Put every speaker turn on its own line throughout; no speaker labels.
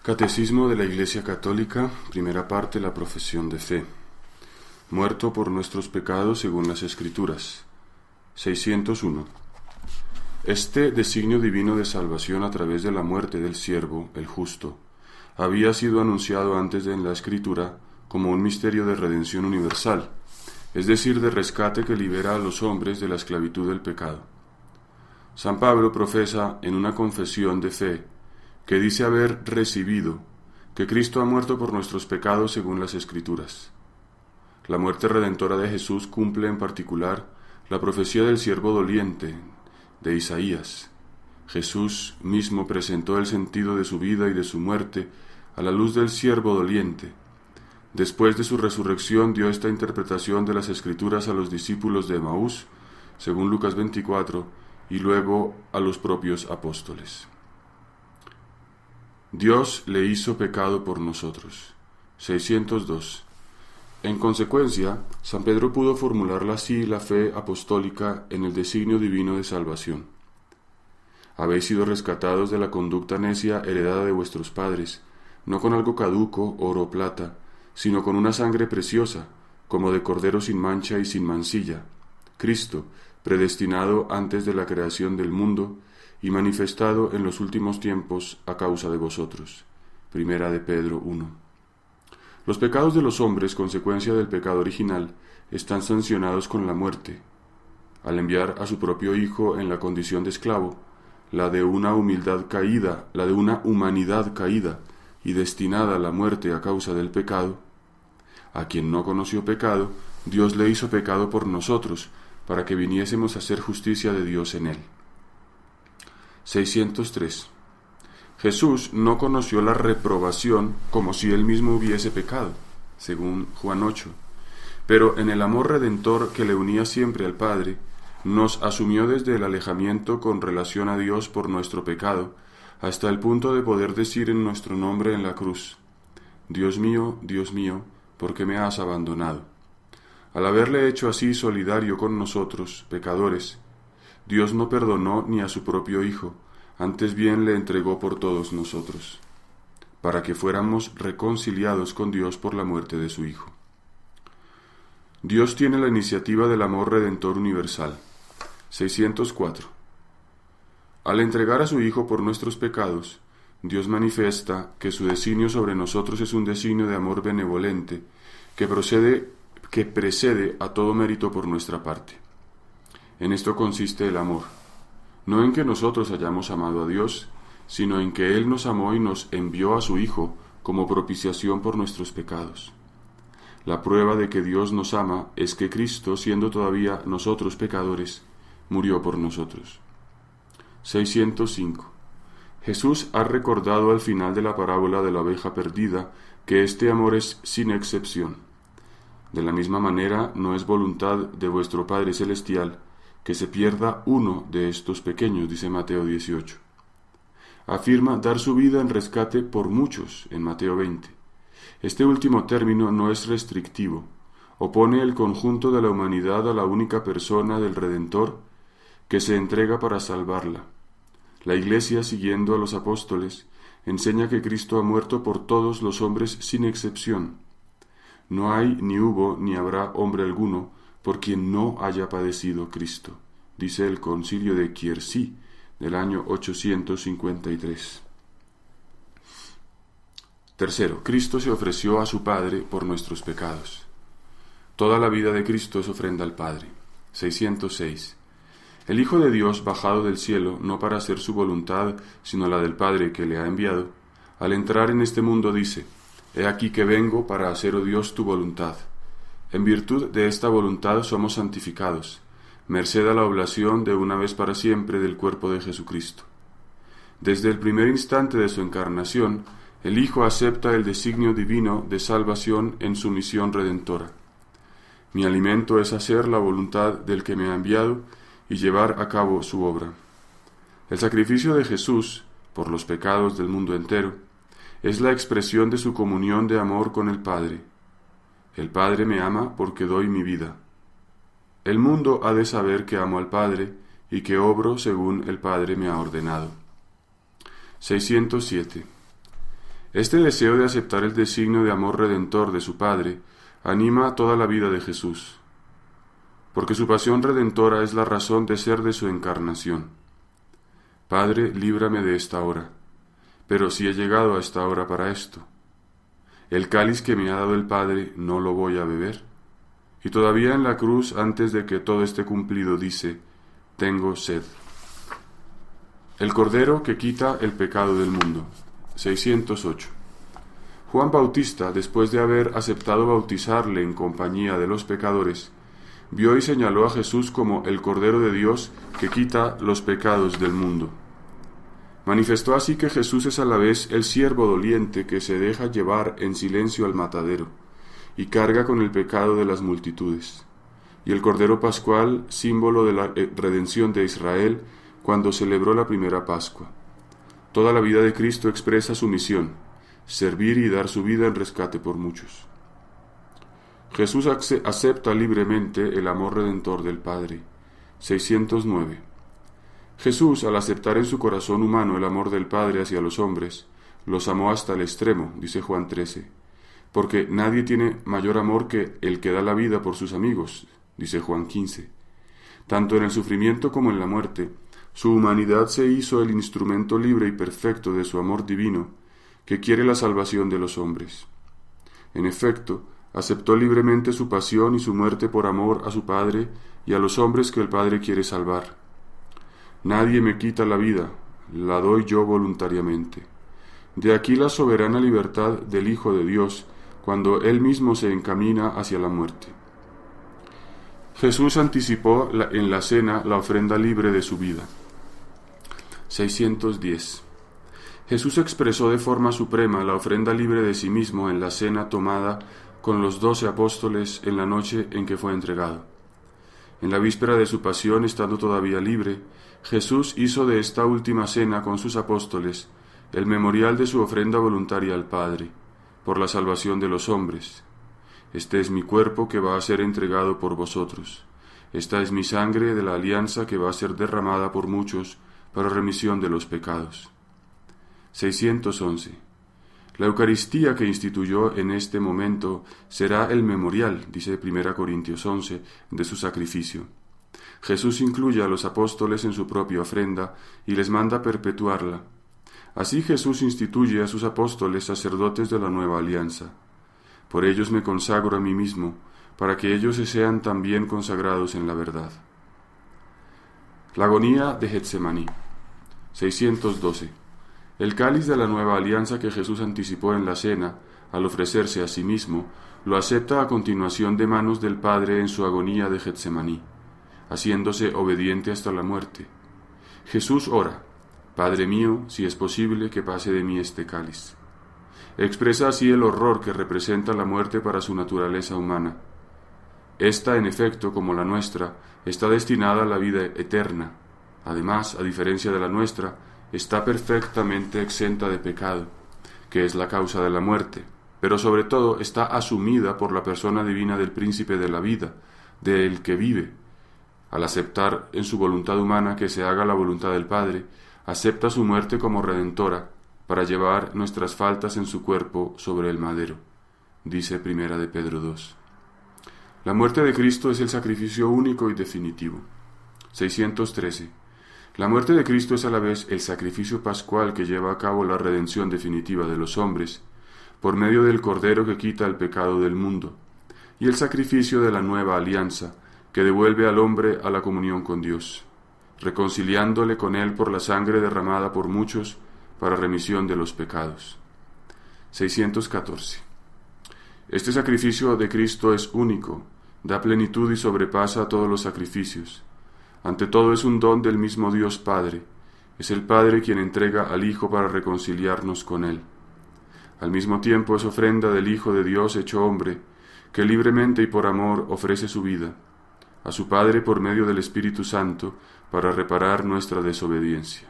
Catecismo de la Iglesia Católica, primera parte, la profesión de fe. Muerto por nuestros pecados según las Escrituras. 601. Este designio divino de salvación a través de la muerte del siervo, el justo, había sido anunciado antes en la Escritura como un misterio de redención universal, es decir, de rescate que libera a los hombres de la esclavitud del pecado. San Pablo profesa en una confesión de fe que dice haber recibido que Cristo ha muerto por nuestros pecados según las Escrituras. La muerte redentora de Jesús cumple en particular la profecía del siervo doliente de Isaías. Jesús mismo presentó el sentido de su vida y de su muerte a la luz del siervo doliente. Después de su resurrección dio esta interpretación de las Escrituras a los discípulos de Emaús, según Lucas 24, y luego a los propios apóstoles. Dios le hizo pecado por nosotros. 602. En consecuencia, San Pedro pudo formularla así la fe apostólica en el designio divino de salvación. Habéis sido rescatados de la conducta necia heredada de vuestros padres, no con algo caduco, oro o plata, sino con una sangre preciosa, como de cordero sin mancha y sin mancilla, Cristo, predestinado antes de la creación del mundo, y manifestado en los últimos tiempos a causa de vosotros. Primera de Pedro 1. Los pecados de los hombres, consecuencia del pecado original, están sancionados con la muerte. Al enviar a su propio Hijo en la condición de esclavo, la de una humanidad caída y destinada a la muerte a causa del pecado, a quien no conoció pecado, Dios le hizo pecado por nosotros, para que viniésemos a hacer justicia de Dios en él. 603. Jesús no conoció la reprobación como si él mismo hubiese pecado, según Juan 8, pero en el amor redentor que le unía siempre al Padre, nos asumió desde el alejamiento con relación a Dios por nuestro pecado, hasta el punto de poder decir en nuestro nombre en la cruz: Dios mío, ¿por qué me has abandonado? Al haberle hecho así solidario con nosotros, pecadores, Dios no perdonó ni a su propio Hijo, antes bien le entregó por todos nosotros, para que fuéramos reconciliados con Dios por la muerte de su Hijo. Dios tiene la iniciativa del amor redentor universal. 604. Al entregar a su Hijo por nuestros pecados, Dios manifiesta que su designio sobre nosotros es un designio de amor benevolente que precede a todo mérito por nuestra parte. En esto consiste el amor, no en que nosotros hayamos amado a Dios, sino en que Él nos amó y nos envió a su Hijo como propiciación por nuestros pecados. La prueba de que Dios nos ama es que Cristo, siendo todavía nosotros pecadores, murió por nosotros. 605. Jesús ha recordado al final de la parábola de la oveja perdida que este amor es sin excepción. De la misma manera, no es voluntad de vuestro Padre Celestial que se pierda uno de estos pequeños, dice Mateo 18. Afirma dar su vida en rescate por muchos, en Mateo 20. Este último término no es restrictivo, opone el conjunto de la humanidad a la única persona del Redentor que se entrega para salvarla. La Iglesia, siguiendo a los apóstoles, enseña que Cristo ha muerto por todos los hombres sin excepción. No hay, ni hubo, ni habrá hombre alguno por quien no haya padecido Cristo, dice el Concilio de Quiersí del año 853. Tercero, Cristo se ofreció a su Padre por nuestros pecados. Toda la vida de Cristo es ofrenda al Padre. 606. El Hijo de Dios, bajado del cielo, no para hacer su voluntad, sino la del Padre que le ha enviado, al entrar en este mundo dice: He aquí que vengo para hacer, oh Dios, tu voluntad. En virtud de esta voluntad somos santificados, merced a la oblación de una vez para siempre del cuerpo de Jesucristo. Desde el primer instante de su encarnación, el Hijo acepta el designio divino de salvación en su misión redentora. Mi alimento es hacer la voluntad del que me ha enviado y llevar a cabo su obra. El sacrificio de Jesús, por los pecados del mundo entero, es la expresión de su comunión de amor con el Padre. El Padre me ama porque doy mi vida. El mundo ha de saber que amo al Padre y que obro según el Padre me ha ordenado. 607. Este deseo de aceptar el designio de amor redentor de su Padre anima toda la vida de Jesús, porque su pasión redentora es la razón de ser de su encarnación. Padre, líbrame de esta hora, pero si he llegado a esta hora para esto. El cáliz que me ha dado el Padre no lo voy a beber. Y todavía en la cruz, antes de que todo esté cumplido, dice, tengo sed. El Cordero que quita el pecado del mundo. 608. Juan Bautista, después de haber aceptado bautizarle en compañía de los pecadores, vio y señaló a Jesús como el Cordero de Dios que quita los pecados del mundo. Manifestó así que Jesús es a la vez el siervo doliente que se deja llevar en silencio al matadero y carga con el pecado de las multitudes, y el Cordero Pascual, símbolo de la redención de Israel cuando celebró la primera Pascua. Toda la vida de Cristo expresa su misión, servir y dar su vida en rescate por muchos. Jesús acepta libremente el amor redentor del Padre. 609. Jesús, al aceptar en su corazón humano el amor del Padre hacia los hombres, los amó hasta el extremo, dice Juan 13, porque nadie tiene mayor amor que el que da la vida por sus amigos, dice Juan 15. Tanto en el sufrimiento como en la muerte, su humanidad se hizo el instrumento libre y perfecto de su amor divino, que quiere la salvación de los hombres. En efecto, aceptó libremente su pasión y su muerte por amor a su Padre y a los hombres que el Padre quiere salvar. Nadie me quita la vida, la doy yo voluntariamente. De aquí la soberana libertad del Hijo de Dios, cuando Él mismo se encamina hacia la muerte. Jesús anticipó en la cena la ofrenda libre de su vida. 610. Jesús expresó de forma suprema la ofrenda libre de sí mismo en la cena tomada con los 12 apóstoles en la noche en que fue entregado. En la víspera de su pasión, estando todavía libre, Jesús hizo de esta última cena con sus apóstoles el memorial de su ofrenda voluntaria al Padre, por la salvación de los hombres. Este es mi cuerpo que va a ser entregado por vosotros. Esta es mi sangre de la alianza que va a ser derramada por muchos para remisión de los pecados. 611. La Eucaristía que instituyó en este momento será el memorial, dice 1 Corintios 11, de su sacrificio. Jesús incluye a los apóstoles en su propia ofrenda y les manda perpetuarla. Así Jesús instituye a sus apóstoles sacerdotes de la nueva alianza. Por ellos me consagro a mí mismo, para que ellos se sean también consagrados en la verdad. La agonía de Getsemaní. 612. El cáliz de la nueva alianza que Jesús anticipó en la cena, al ofrecerse a sí mismo, lo acepta a continuación de manos del Padre en su agonía de Getsemaní, haciéndose obediente hasta la muerte. Jesús ora, Padre mío, si es posible que pase de mí este cáliz. Expresa así el horror que representa la muerte para su naturaleza humana. Esta, en efecto, como la nuestra, está destinada a la vida eterna. Además, a diferencia de la nuestra, está perfectamente exenta de pecado, que es la causa de la muerte, pero sobre todo está asumida por la persona divina del príncipe de la vida, del que vive. Al aceptar en su voluntad humana que se haga la voluntad del Padre, acepta su muerte como redentora, para llevar nuestras faltas en su cuerpo sobre el madero, dice 1 de Pedro 2. La muerte de Cristo es el sacrificio único y definitivo. 613. La muerte de Cristo es a la vez el sacrificio pascual que lleva a cabo la redención definitiva de los hombres, por medio del Cordero que quita el pecado del mundo, y el sacrificio de la nueva alianza, que devuelve al hombre a la comunión con Dios, reconciliándole con Él por la sangre derramada por muchos para remisión de los pecados. 614. Este sacrificio de Cristo es único, da plenitud y sobrepasa a todos los sacrificios. Ante todo es un don del mismo Dios Padre. Es el Padre quien entrega al Hijo para reconciliarnos con Él. Al mismo tiempo es ofrenda del Hijo de Dios hecho hombre, que libremente y por amor ofrece su vida a su Padre por medio del Espíritu Santo para reparar nuestra desobediencia.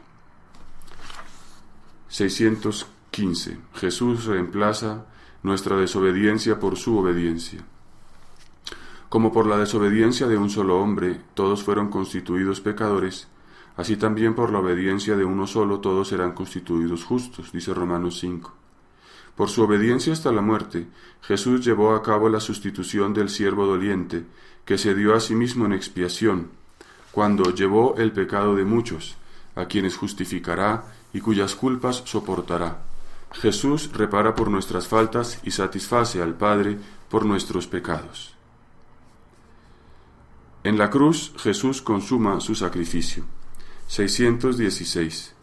615. Jesús reemplaza nuestra desobediencia por su obediencia. Como por la desobediencia de un solo hombre todos fueron constituidos pecadores, así también por la obediencia de uno solo todos serán constituidos justos, dice Romanos 5. Por su obediencia hasta la muerte, Jesús llevó a cabo la sustitución del siervo doliente, que se dio a sí mismo en expiación, cuando llevó el pecado de muchos, a quienes justificará y cuyas culpas soportará. Jesús repara por nuestras faltas y satisface al Padre por nuestros pecados. En la cruz, Jesús consuma su sacrificio. 616.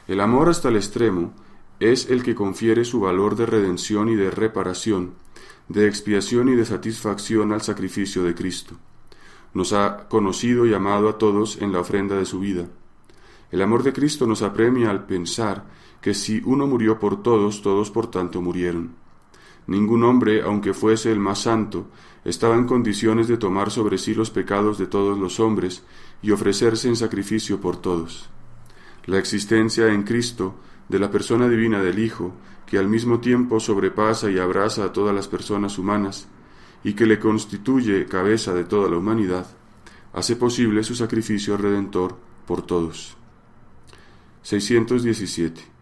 El amor hasta el extremo es el que confiere su valor de redención y de reparación, de expiación y de satisfacción al sacrificio de Cristo. Nos ha conocido y amado a todos en la ofrenda de su vida. El amor de Cristo nos apremia al pensar que si uno murió por todos, todos por tanto murieron. Ningún hombre, aunque fuese el más santo, estaba en condiciones de tomar sobre sí los pecados de todos los hombres y ofrecerse en sacrificio por todos. La existencia en Cristo de la persona divina del Hijo, que al mismo tiempo sobrepasa y abraza a todas las personas humanas, y que le constituye cabeza de toda la humanidad, hace posible su sacrificio redentor por todos. 617.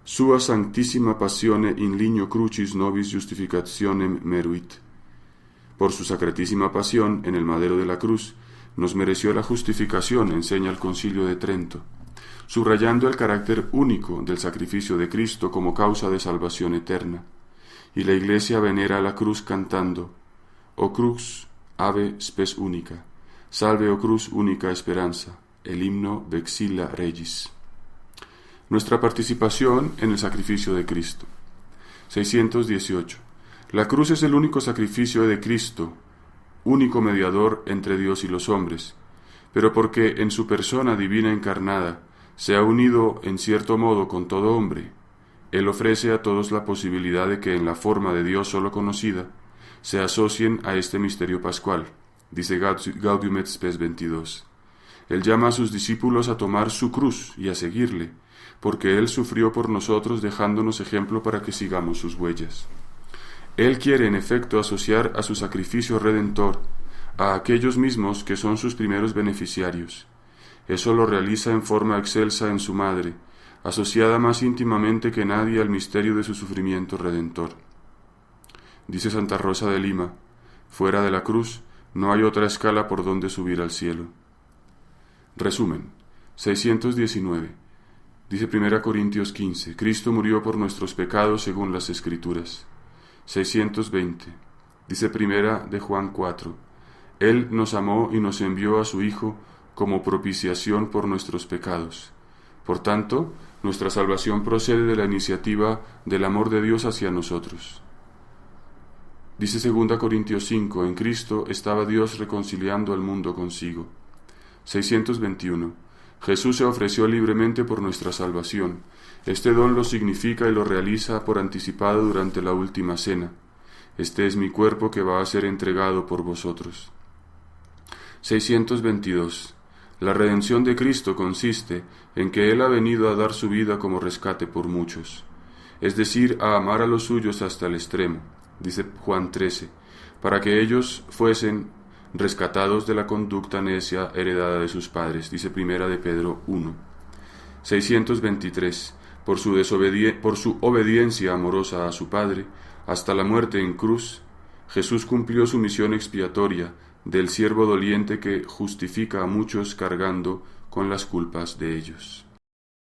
Sua sanctissima passione in ligno crucis nobis justificationem meruit. Por su sacratísima pasión en el madero de la cruz, nos mereció la justificación, enseña el Concilio de Trento, subrayando el carácter único del sacrificio de Cristo como causa de salvación eterna. Y la Iglesia venera la cruz cantando: O crux, ave spes unica, salve o cruz única esperanza, el himno Vexilla Regis. Nuestra participación en el sacrificio de Cristo. 618. La cruz es el único sacrificio de Cristo, único mediador entre Dios y los hombres, pero porque en su persona divina encarnada se ha unido en cierto modo con todo hombre, Él ofrece a todos la posibilidad de que en la forma de Dios solo conocida se asocien a este misterio pascual, dice Gaudium et Spes 22. Él llama a sus discípulos a tomar su cruz y a seguirle, porque Él sufrió por nosotros dejándonos ejemplo para que sigamos sus huellas. Él quiere en efecto asociar a su sacrificio redentor a aquellos mismos que son sus primeros beneficiarios. Eso lo realiza en forma excelsa en su Madre, asociada más íntimamente que nadie al misterio de su sufrimiento redentor. Dice Santa Rosa de Lima: fuera de la cruz no hay otra escala por donde subir al cielo. Resumen. 619. Dice 1 Corintios 15: Cristo murió por nuestros pecados según las Escrituras. 620. Dice 1 de Juan 4: Él nos amó y nos envió a su Hijo como propiciación por nuestros pecados. Por tanto, nuestra salvación procede de la iniciativa del amor de Dios hacia nosotros. Dice 2 Corintios 5: En Cristo estaba Dios reconciliando al mundo consigo. 621. Jesús se ofreció libremente por nuestra salvación. Este don lo significa y lo realiza por anticipado durante la última cena. Este es mi cuerpo que va a ser entregado por vosotros. 622. La redención de Cristo consiste en que Él ha venido a dar su vida como rescate por muchos, es decir, a amar a los suyos hasta el extremo, dice Juan 13, para que ellos fuesen rescatados de la conducta necia heredada de sus padres, dice 1 de Pedro 1. 623. Por su obediencia amorosa a su Padre, hasta la muerte en cruz, Jesús cumplió su misión expiatoria del siervo doliente que justifica a muchos cargando con las culpas de ellos.